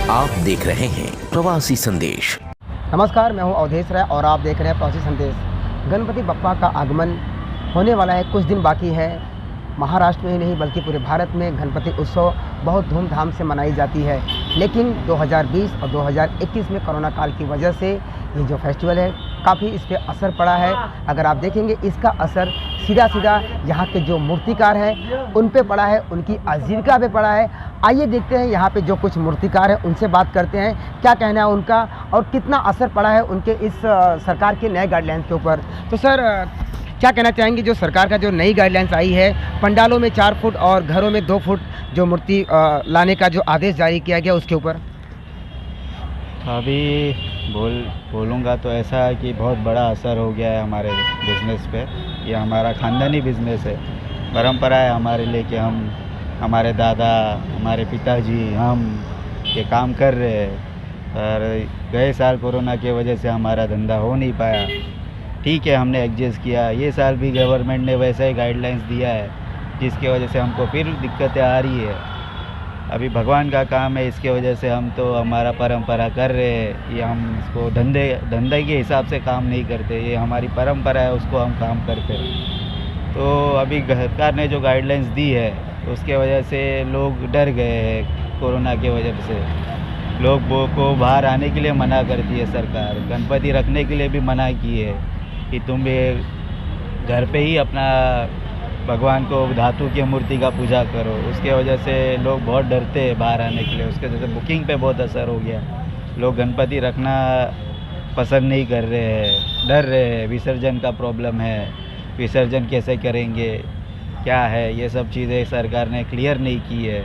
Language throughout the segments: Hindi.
आप देख रहे हैं प्रवासी संदेश। नमस्कार, मैं हूं अवधेश राय और आप देख रहे हैं प्रवासी संदेश। गणपति बप्पा का आगमन होने वाला है, कुछ दिन बाकी है। महाराष्ट्र में ही नहीं बल्कि पूरे भारत में गणपति उत्सव बहुत धूमधाम से मनाई जाती है, लेकिन 2020 और 2021 में कोरोना काल की वजह से ये जो फेस्टिवल है काफ़ी इस पर असर पड़ा है। अगर आप देखेंगे इसका असर सीधा यहाँ के जो मूर्तिकार हैं उन पे पड़ा है, उनकी आजीविका पे पड़ा है। आइए देखते हैं यहाँ पे जो कुछ मूर्तिकार हैं उनसे बात करते हैं, क्या कहना है उनका और कितना असर पड़ा है उनके इस सरकार के नए गाइडलाइंस के ऊपर। तो सर, क्या कहना चाहेंगे जो सरकार का जो नई गाइडलाइंस आई है, पंडालों में 4 फुट और घरों में 2 फुट जो मूर्ति लाने का जो आदेश जारी किया गया उसके ऊपर? अभी बोलूँगा तो ऐसा है कि बहुत बड़ा असर हो गया है हमारे बिज़नेस पे। ये हमारा ख़ानदानी बिज़नेस है, परंपरा है हमारे लिए कि हम, हमारे दादा, हमारे पिताजी, हम ये काम कर रहे हैं। पर गए साल कोरोना की वजह से हमारा धंधा हो नहीं पाया। ठीक है, हमने एडजस्ट किया। ये साल भी गवर्नमेंट ने वैसा ही गाइडलाइंस दिया है, जिसकी वजह से हमको फिर दिक्कतें आ रही है। अभी भगवान का काम है, इसके वजह से हम तो हमारा परंपरा कर रहे हैं। ये हम इसको धंधे के हिसाब से काम नहीं करते, ये हमारी परंपरा है, उसको हम काम करते हैं। तो अभी सरकार ने जो गाइडलाइंस दी है उसके वजह से लोग डर गए हैं। कोरोना की वजह से लोगों को बाहर आने के लिए मना करती है सरकार। गणपति रखने के लिए भी मना की है कि तुम ये घर पे ही अपना भगवान को धातु की मूर्ति का पूजा करो। उसके वजह से लोग बहुत डरते हैं बाहर आने के लिए। उसके वजह से बुकिंग पे बहुत असर हो गया। लोग गणपति रखना पसंद नहीं कर रहे हैं, डर रहे हैं। विसर्जन का प्रॉब्लम है, विसर्जन कैसे करेंगे, क्या है, ये सब चीज़ें सरकार ने क्लियर नहीं की है।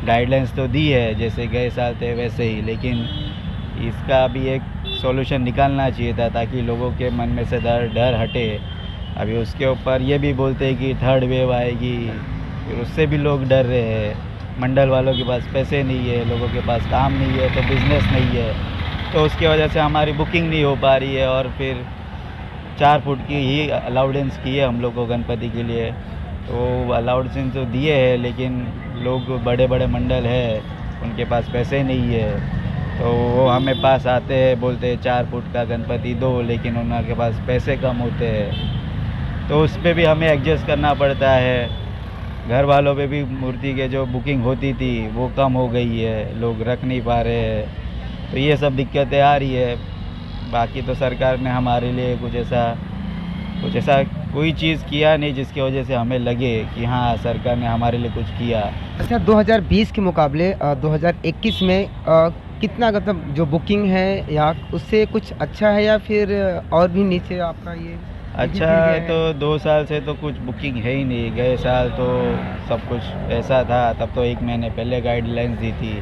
गाइडलाइंस तो दी है जैसे गए साल थे वैसे ही, लेकिन इसका भी एक सॉल्यूशन निकालना चाहिए था ताकि लोगों के मन में से डर हटे। अभी उसके ऊपर ये भी बोलते हैं कि 3rd वेव आएगी, फिर उससे भी लोग डर रहे हैं। मंडल वालों के पास पैसे नहीं है, लोगों के पास काम नहीं है, तो बिज़नेस नहीं है, तो उसकी वजह से हमारी बुकिंग नहीं हो पा रही है। और फिर 4 फुट की ही अलाउडेंस की है हम लोग को गणपति के लिए। तो अलाउडेंस तो दिए हैं, लेकिन लोग बड़े बड़े मंडल है, उनके पास पैसे नहीं है, तो वो हमें पास आते हैं, बोलते हैं 4 फुट का गणपति दो, लेकिन उनके पास पैसे कम होते हैं। तो उस पर भी हमें एडजस्ट करना पड़ता है। घर वालों पे भी मूर्ति के जो बुकिंग होती थी वो कम हो गई है, लोग रख नहीं पा रहे हैं। तो ये सब दिक्कतें आ रही है। बाकी तो सरकार ने हमारे लिए कुछ ऐसा कोई चीज़ किया नहीं जिसकी वजह से हमें लगे कि हाँ सरकार ने हमारे लिए कुछ किया। अच्छा, 2020 के मुकाबले 2021 में कितना मतलब जो बुकिंग है या उससे कुछ अच्छा है या फिर और भी नीचे आपका ये अच्छा है? तो 2 साल से तो कुछ बुकिंग है ही नहीं। गए साल तो सब कुछ ऐसा था, तब तो 1 महीने पहले गाइडलाइंस दी थी।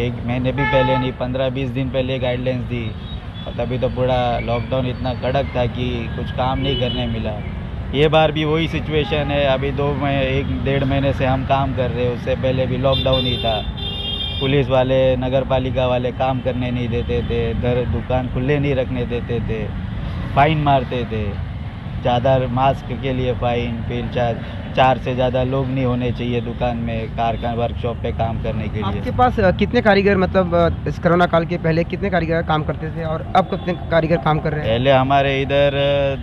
1 महीने भी पहले नहीं, 15-20 दिन पहले गाइडलाइंस दी। और तभी तो पूरा लॉकडाउन इतना कड़क था कि कुछ काम नहीं करने मिला। ये बार भी वही सिचुएशन है। अभी 1-1.5 महीने से हम काम कर रहे हैं, उससे पहले भी लॉकडाउन ही था। पुलिस वाले, नगर पालिका वाले काम करने नहीं देते थे, दुकान खुले नहीं रखने देते थे, फ़ाइन मारते थे। ज़्यादा मास्क के लिए फ़ाइन, फिर 4 से ज़्यादा लोग नहीं होने चाहिए दुकान में, कारखाना वर्कशॉप पे काम करने के लिए। आपके पास कितने कारीगर, मतलब इस कोरोना काल के पहले कितने कारीगर काम करते थे और अब कितने कारीगर काम कर रहे हैं? पहले हमारे इधर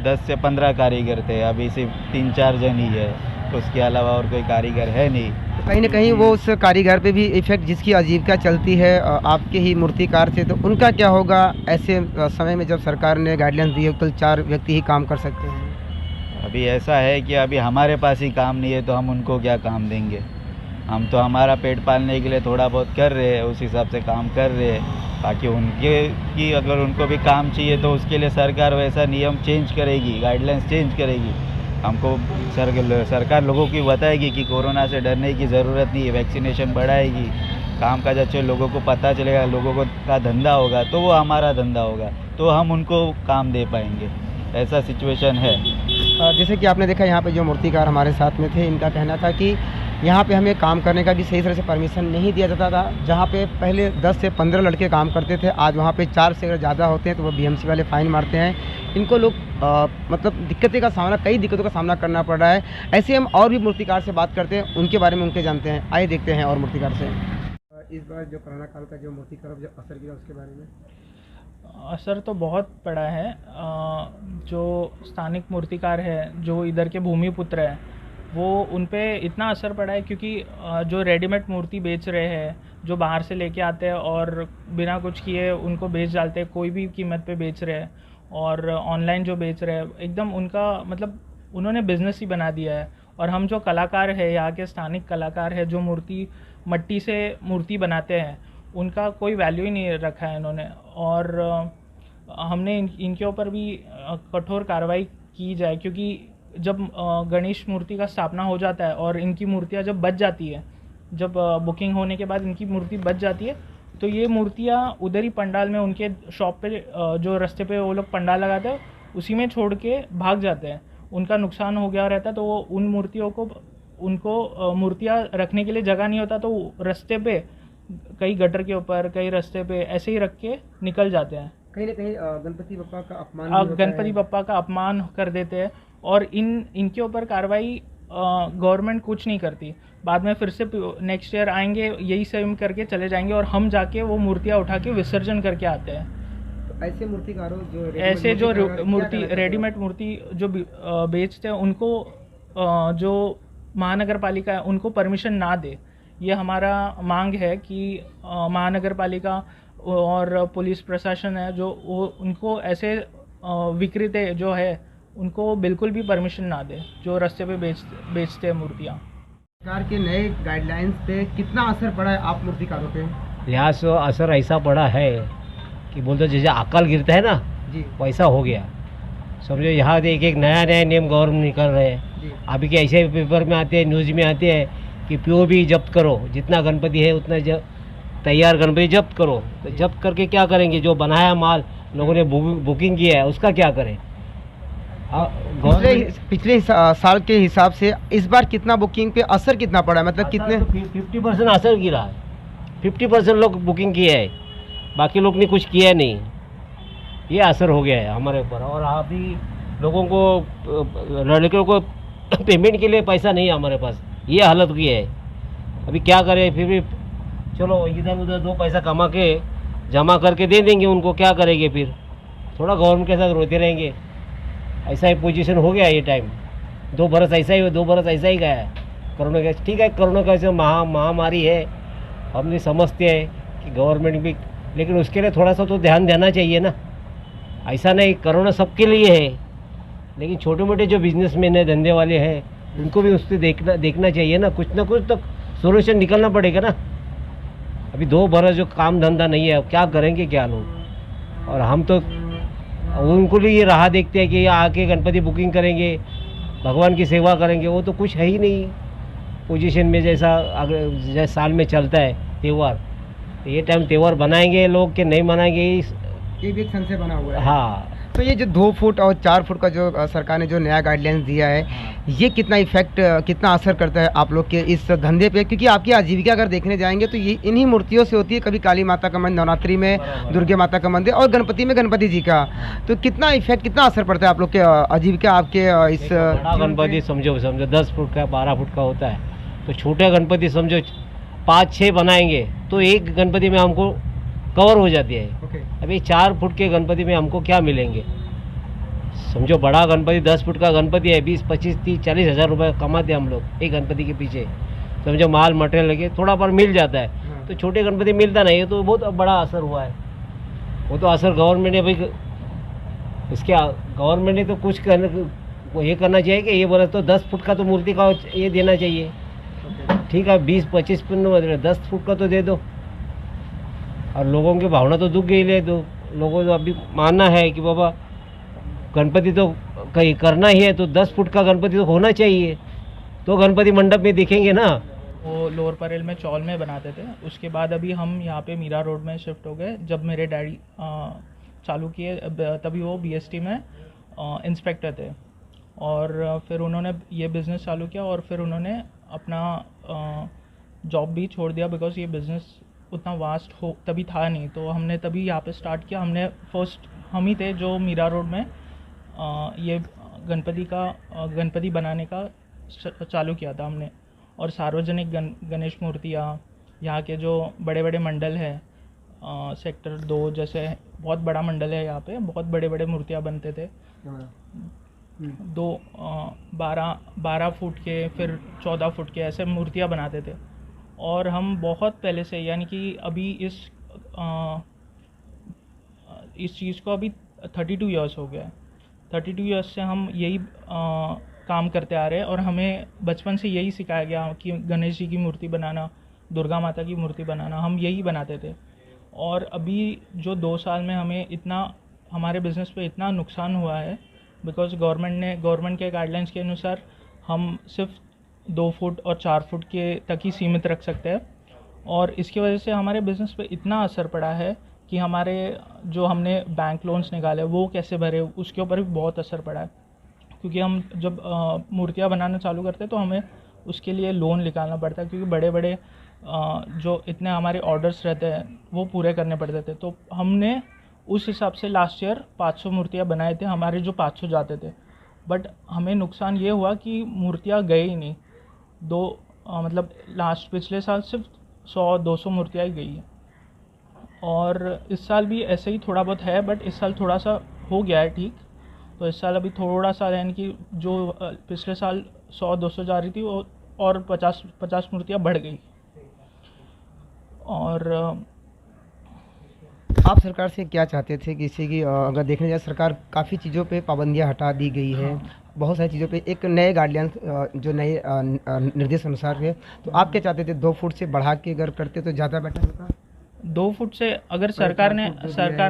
10 से 15 कारीगर थे, अभी सिर्फ 3-4 जन ही है, उसके अलावा और कोई कारीगर है नहीं। तो कहीं ना कहीं वो उस कारीगर पे भी इफेक्ट, जिसकी आजीविका चलती है आपके ही मूर्तिकार से, तो उनका क्या होगा ऐसे समय में जब सरकार ने गाइडलाइंस दी है तो 4 व्यक्ति ही काम कर सकते हैं? अभी ऐसा है कि अभी हमारे पास ही काम नहीं है, तो हम उनको क्या काम देंगे? हम तो हमारा पेट पालने के लिए थोड़ा बहुत कर रहे हैं, उस हिसाब से काम कर रहे हैं। बाकी उनके की अगर उनको भी काम चाहिए तो उसके लिए सरकार वैसा नियम चेंज करेगी, गाइडलाइंस चेंज करेगी। हमको सरकार लोगों की बताएगी कि कोरोना से डरने की ज़रूरत नहीं है, वैक्सीनेशन बढ़ाएगी, काम काज अच्छे लोगों को पता चलेगा, लोगों को का धंधा होगा तो वो हमारा धंधा होगा, तो हम उनको काम दे पाएंगे। ऐसा सिचुएशन है। जैसे कि आपने देखा यहाँ पे जो मूर्तिकार हमारे साथ में थे, इनका कहना था कि यहाँ पे हमें काम करने का भी सही तरह से परमिशन नहीं दिया जाता था। जहाँ पे पहले 10 से 15 लड़के काम करते थे, आज वहाँ पे 4 से अगर ज़्यादा होते हैं तो वो बीएमसी वाले फ़ाइन मारते हैं। इनको लोग मतलब कई दिक्कतों का सामना करना पड़ रहा है। ऐसे हम और भी मूर्तिकार से बात करते हैं, उनके बारे में उनके जानते हैं। आइए देखते हैं और मूर्तिकार से। इस बार जो कोरोना काल का जो मूर्तिकारों पर जो असर किया उसके बारे में? असर तो बहुत पड़ा है। जो स्थानिक मूर्तिकार है, जो इधर के भूमिपुत्र हैं, वो उन पे इतना असर पड़ा है क्योंकि जो रेडीमेड मूर्ति बेच रहे हैं, जो बाहर से लेके आते हैं और बिना कुछ किए उनको बेच डालते हैं, कोई भी कीमत पे बेच रहे हैं, और ऑनलाइन जो बेच रहे हैं एकदम उनका मतलब उन्होंने बिजनेस ही बना दिया है। और हम जो कलाकार है, यहाँ के स्थानिक कलाकार है, जो मूर्ति मट्टी से मूर्ति बनाते हैं, उनका कोई वैल्यू ही नहीं रखा है इन्होंने। और हमने इनके ऊपर भी कठोर कार्रवाई की जाए, क्योंकि जब गणेश मूर्ति का स्थापना हो जाता है और इनकी मूर्तियाँ जब बच जाती है, जब बुकिंग होने के बाद इनकी मूर्ति बच जाती है, तो ये मूर्तियाँ उधर ही पंडाल में उनके शॉप पे जो रास्ते पे वो लोग पंडाल लगाते हैं उसी में छोड़ के भाग जाते हैं। उनका नुकसान हो गया रहता है, तो वो उन मूर्तियों को उनको मूर्तियाँ रखने के लिए जगह नहीं होता, तो रास्ते पे कई गटर के ऊपर, कई रास्ते पे ऐसे ही रख के निकल जाते हैं। कहीं ना कहीं गणपति बप्पा का अपमान भी होता गणपति है। बप्पा का अपमान कर देते हैं और इनके ऊपर कार्रवाई गवर्नमेंट कुछ नहीं करती। बाद में फिर से नेक्स्ट ईयर आएंगे, यही सेम करके चले जाएंगे और हम जाके वो मूर्तियाँ उठा के विसर्जन करके आते हैं। तो ऐसे मूर्तिकारों जो ऐसे जो मूर्ति रेडीमेड मूर्ति जो बेचते हैं, उनको जो महानगर पालिका है उनको परमिशन ना दे, ये हमारा मांग है कि महानगर पालिका और पुलिस प्रशासन है जो वो उनको ऐसे विक्रेता जो है उनको बिल्कुल भी परमिशन ना दे, जो रास्ते पे बेचते हैं मूर्तियाँ। सरकार के नए गाइडलाइंस पे कितना असर पड़ा है आप मूर्तिकारों पे? यहाँ से असर ऐसा पड़ा है कि बोलते जैसे अकाल गिरता है ना, जी वैसा हो गया। समझो यहाँ एक एक नया नया नियम गवर्नमेंट निकल रहे हैं। जी अभी के ऐसे पेपर में आते हैं, न्यूज़ में आते हैं कि पीओ भी जब्त करो, जितना गणपति है उतना तैयार गणपति जब्त करो। तो जब्त करके क्या करेंगे? जो बनाया माल लोगों ने बुकिंग किया है उसका क्या करें? पिछले साल के हिसाब से इस बार कितना बुकिंग पे असर कितना पड़ा है? मतलब कितने? 50% असर गिरा है। 50% लोग बुकिंग किए है, बाकी लोग ने कुछ किया नहीं। ये असर हो गया है हमारे ऊपर। और अभी लोगों को, लड़कियों को पेमेंट के लिए पैसा नहीं है हमारे पास, ये हालत हुई है। अभी क्या करें? फिर भी चलो इधर उधर दो पैसा कमा के जमा करके दे देंगे उनको, क्या करेंगे फिर? थोड़ा गवर्नमेंट के साथ रोते रहेंगे। ऐसा ही पोजीशन हो गया ये टाइम। 2 बरस ऐसा ही 2 बरस ऐसा ही गया है कोरोना का। ठीक है, कोरोना का ऐसे महामारी है, हमने समझते हैं कि गवर्नमेंट भी, लेकिन उसके लिए थोड़ा सा तो ध्यान देना चाहिए ना। ऐसा नहीं, कोरोना सबके लिए है, लेकिन छोटे मोटे जो बिजनेसमैन है, धंधे वाले हैं, उनको भी उससे देखना चाहिए ना। कुछ ना कुछ तो सोल्यूशन निकलना पड़ेगा ना। अभी 2 बरस जो काम धंधा नहीं है, अब क्या करेंगे क्या लोग? और हम तो उनको लिए ये राह देखते हैं कि आके गणपति बुकिंग करेंगे, भगवान की सेवा करेंगे, वो तो कुछ है ही नहीं पोजीशन में। जैसा साल में चलता है त्यौहार, तो ये टाइम त्यौहार बनाएंगे लोग कि नहीं बनाएंगे, ये भी एक सन से बना हुआ है। हाँ। तो ये जो 2 फुट और 4 फुट का जो सरकार ने जो नया गाइडलाइंस दिया है, ये कितना इफेक्ट, कितना असर करता है आप लोग के इस धंधे पे? क्योंकि आपकी आजीविका अगर देखने जाएंगे तो ये इन्हीं मूर्तियों से होती है। कभी काली माता का मंदिर, नवरात्रि में दुर्गा माता का मंदिर, और गणपति में गणपति जी का। तो कितना इफेक्ट, कितना असर पड़ता है आप लोग के आजीविका, आपके इस बड़ा गणपति समझो 10 फुट का 12 फुट का होता है, तो छोटे गणपति समझो 5-6 बनाएंगे तो एक गणपति में हमको कवर हो जाती है। अभी 4 फुट के गणपति में हमको क्या मिलेंगे? समझो बड़ा गणपति 10 फुट का गणपति है, 20, 25, 30, 40 हज़ार रुपये कमाते हैं हम लोग एक गणपति के पीछे। समझो माल मटेरियल लगे थोड़ा पर मिल जाता है, तो छोटे गणपति मिलता नहीं है, तो बहुत बड़ा असर हुआ है। वो तो असर गवर्नमेंट ने, भाई इसके गवर्नमेंट ने तो कुछ ये करना चाहिए कि ये बोला तो 10 फुट का तो मूर्ति का ये देना चाहिए। ठीक है, 20, 25 फुट 10 फुट का तो दे दो। और लोगों की भावना तो दुख गई ले दो। लोगों को अभी मानना है कि बाबा गणपति तो कहीं करना ही है, तो 10 फुट का गणपति तो होना चाहिए, तो गणपति मंडप में दिखेंगे ना। वो लोअर परेल में चौल में बनाते थे, उसके बाद अभी हम यहाँ पे मीरा रोड में शिफ्ट हो गए। जब मेरे डैडी चालू किए तभी वो बीएसटी में इंस्पेक्टर थे, और फिर उन्होंने ये बिज़नेस चालू किया, और फिर उन्होंने अपना जॉब भी छोड़ दिया, बिकॉज ये बिज़नेस उतना वास्ट हो तभी था नहीं। तो हमने तभी यहाँ पे स्टार्ट किया। हमने फर्स्ट हम ही थे जो मीरा रोड में ये गणपति बनाने का चालू किया था हमने। और सार्वजनिक गणेश मूर्तियाँ यहाँ के जो बड़े बड़े मंडल हैं, सेक्टर 2 जैसे बहुत बड़ा मंडल है, यहाँ पे बहुत बड़े बड़े मूर्तियाँ बनते थे। 12 फुट के, फिर 14 फुट के, ऐसे मूर्तियाँ बनाते थे। और हम बहुत पहले से, यानी कि अभी इस चीज़ को अभी 32 इयर्स हो गया है। 32 इयर्स से हम यही काम करते आ रहे हैं, और हमें बचपन से यही सिखाया गया कि गणेश जी की मूर्ति बनाना, दुर्गा माता की मूर्ति बनाना, हम यही बनाते थे। और अभी जो 2 साल में हमें हमारे बिज़नेस पे इतना नुकसान हुआ है, बिकॉज़ गवर्नमेंट के गाइडलाइंस के अनुसार हम सिर्फ 2 फुट और 4 फुट के तक ही सीमित रख सकते हैं। और इसकी वजह से हमारे बिज़नेस पे इतना असर पड़ा है कि हमारे जो हमने बैंक लोन्स निकाले वो कैसे भरे, उसके ऊपर भी बहुत असर पड़ा है। क्योंकि हम जब मूर्तियाँ बनाना चालू करते हैं तो हमें उसके लिए लोन निकालना पड़ता है, क्योंकि बड़े बड़े जो इतने हमारे ऑर्डर्स रहते हैं वो पूरे करने पड़ते थे। तो हमने उस हिसाब से लास्ट ईयर 500 मूर्तियाँ बनाए थे, हमारे जो 500 जाते थे। बट हमें नुकसान ये हुआ कि मूर्तियाँ गए ही नहीं। मतलब पिछले साल सिर्फ 100-200 मूर्तियाँ ही गई है। और इस साल भी ऐसे ही थोड़ा बहुत है, बट इस साल थोड़ा सा हो गया है ठीक। तो इस साल अभी थोड़ा सा, यानी कि जो पिछले साल 100-200 जा रही थी वो और 50 मूर्तियाँ बढ़ गई। और आप सरकार से क्या चाहते थे कि इससे कि अगर देखने जाए, सरकार काफ़ी चीज़ों पे पाबंदियां हटा दी गई है, बहुत सारी चीज़ों पे एक नए गाइडलाइंस जो नए निर्देश अनुसार है, तो आप क्या चाहते थे? 2 फुट से बढ़ा के अगर करते तो ज़्यादा बेटर होता? 2 फुट से अगर सरकार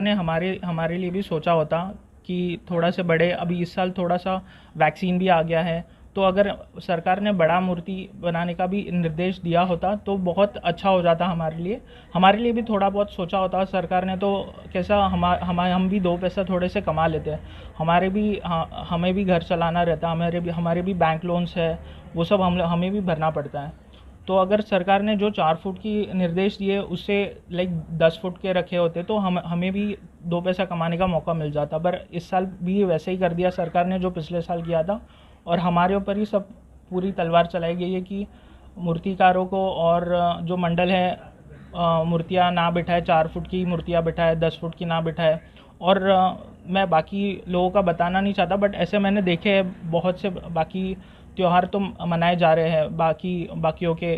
ने हमारे लिए भी सोचा होता कि थोड़ा से बड़े, अभी इस साल थोड़ा सा वैक्सीन भी आ गया है, तो अगर सरकार ने बड़ा मूर्ति बनाने का भी निर्देश दिया होता तो बहुत अच्छा हो जाता हमारे लिए भी थोड़ा बहुत सोचा होता सरकार ने, तो कैसा हम भी 2 पैसा थोड़े से कमा लेते हैं। हमें भी घर चलाना रहता है, हमारे भी बैंक लोन्स है, वो सब हमें भी भरना पड़ता है। तो अगर सरकार ने जो 4 फुट की निर्देश दिए उससे 10 फुट के रखे होते तो हमें भी 2 पैसा कमाने का मौका मिल जाता। पर इस साल भी वैसे ही कर दिया सरकार ने जो पिछले साल किया था, और हमारे ऊपर ही सब पूरी तलवार चलाई गई है कि मूर्तिकारों को और जो मंडल है मूर्तियाँ ना बिठाए, 4 फुट की मूर्तियाँ बिठाए, 10 फुट की ना बिठाए। और मैं बाकी लोगों का बताना नहीं चाहता, बट ऐसे मैंने देखे हैं बहुत से बाकी त्यौहार तो मनाए जा रहे हैं, बाकियों के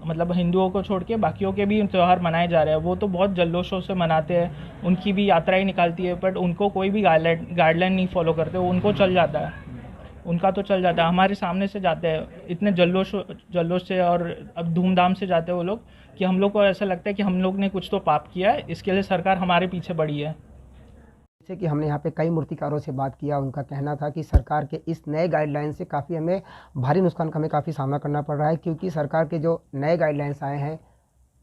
मतलब हिंदुओं को छोड़ के बाकियों के भी त्यौहार मनाए जा रहे हैं। वो तो बहुत जल्लोशों से मनाते हैं, उनकी भी यात्राएं निकालती है, बट उनको कोई भी गाइडलाइन नहीं फॉलो करते, उनको चल जाता है, उनका तो चल जाता है। हमारे सामने से जाते हैं इतने जल्लोश से और अब धूमधाम से जाते हैं वो लोग कि हम लोग को ऐसा लगता है कि हम लोग ने कुछ तो पाप किया है, इसके लिए सरकार हमारे पीछे पड़ी है। जैसे कि हमने यहाँ पे कई मूर्तिकारों से बात किया, उनका कहना था कि सरकार के इस नए गाइडलाइन से काफ़ी हमें भारी नुकसान का हमें काफ़ी सामना करना पड़ रहा है, क्योंकि सरकार के जो नए गाइडलाइंस आए हैं,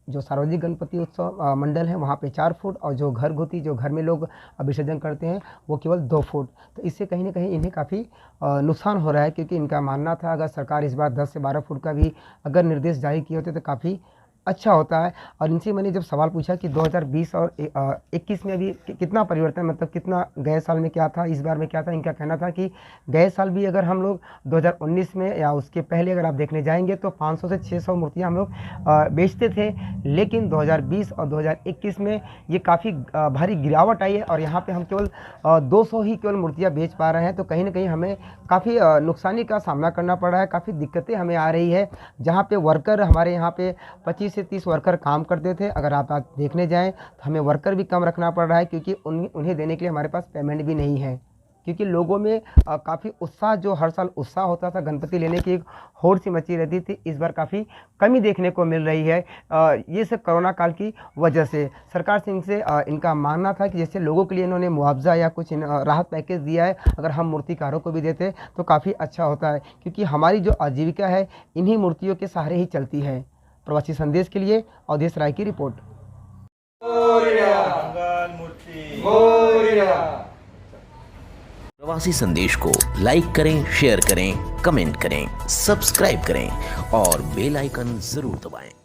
जो सार्वजनिक गणपति उत्सव मंडल है वहाँ पे 4 फुट, और जो घर में लोग विसर्जन करते हैं वो केवल 2 फुट। तो इससे कहीं ना कहीं इन्हें काफ़ी नुकसान हो रहा है, क्योंकि इनका मानना था अगर सरकार इस बार 10 से 12 फुट का भी अगर निर्देश जारी किए होते तो काफ़ी अच्छा होता है। और इनसे मैंने जब सवाल पूछा कि 2020 और 21 में अभी कितना परिवर्तन, मतलब कितना गए साल में क्या था, इस बार में क्या था, इनका कहना था कि गए साल भी अगर हम लोग 2019 में या उसके पहले अगर आप देखने जाएंगे तो 500 से 600 मूर्तियाँ हम लोग बेचते थे, लेकिन 2020 और 2021 में ये काफ़ी भारी गिरावट आई है और यहाँ पर हम केवल 200 ही केवल मूर्तियाँ बेच पा रहे हैं। तो कहीं ना कहीं हमें काफ़ी नुकसानी का सामना करना पड़ रहा है, काफ़ी दिक्कतें हमें आ रही है। जहाँ पे वर्कर हमारे यहाँ पे 25 से 30 वर्कर काम करते थे, अगर आप देखने जाएं तो हमें वर्कर भी कम रखना पड़ रहा है, क्योंकि उन्हें देने के लिए हमारे पास पेमेंट भी नहीं है। क्योंकि लोगों में काफ़ी उत्साह, जो हर साल उत्साह होता था गणपति लेने की, एक होड़ सी मची रहती थी, इस बार काफ़ी कमी देखने को मिल रही है। ये सब कोरोना काल की वजह से। सरकार से इनका मानना था कि जैसे लोगों के लिए इन्होंने मुआवजा या कुछ राहत पैकेज दिया है, अगर हम मूर्तिकारों को भी देते तो काफ़ी अच्छा होता है, क्योंकि हमारी जो आजीविका है इन्हीं मूर्तियों के सहारे ही चलती है। प्रवासी संदेश के लिए अवधेश राय की रिपोर्ट। प्रवासी संदेश को लाइक करें, शेयर करें, कमेंट करें, सब्सक्राइब करें और बेल आइकन जरूर दबाएं।